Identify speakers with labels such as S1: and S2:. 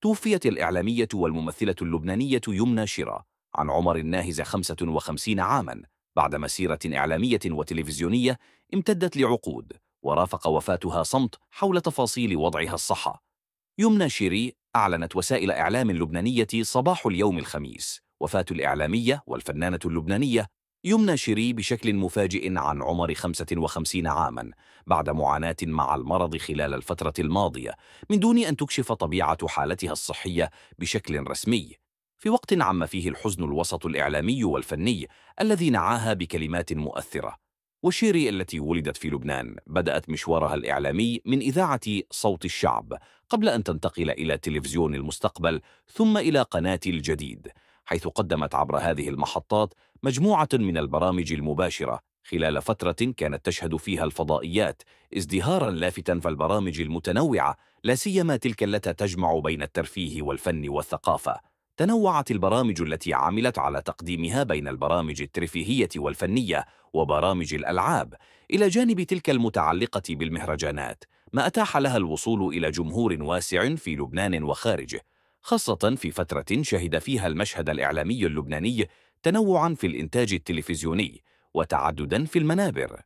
S1: توفيت الإعلامية والممثلة اللبنانية يمنى شيرة عن عمر ناهز 55 عاماً بعد مسيرة إعلامية وتلفزيونية امتدت لعقود، ورافق وفاتها صمت حول تفاصيل وضعها الصحة. يمنى شيري أعلنت وسائل إعلام لبنانية صباح اليوم الخميس وفاة الإعلامية والفنانة اللبنانية يمنى شيري بشكل مفاجئ عن عمر 55 عاماً بعد معاناة مع المرض خلال الفترة الماضية، من دون أن تكشف طبيعة حالتها الصحية بشكل رسمي، في وقت عم فيه الحزن الوسط الإعلامي والفني الذي نعاها بكلمات مؤثرة. وشيري التي ولدت في لبنان بدأت مشوارها الإعلامي من إذاعة صوت الشعب قبل أن تنتقل إلى تلفزيون المستقبل ثم إلى قناة الجديد، حيث قدمت عبر هذه المحطات مجموعة من البرامج المباشرة خلال فترة كانت تشهد فيها الفضائيات ازدهارا لافتا في البرامج المتنوعة، لا سيما تلك التي تجمع بين الترفيه والفن والثقافة. تنوعت البرامج التي عملت على تقديمها بين البرامج الترفيهية والفنية وبرامج الألعاب، إلى جانب تلك المتعلقة بالمهرجانات، ما أتاح لها الوصول إلى جمهور واسع في لبنان وخارجه، خاصة في فترة شهد فيها المشهد الإعلامي اللبناني تنوعا في الإنتاج التلفزيوني وتعددا في المنابر.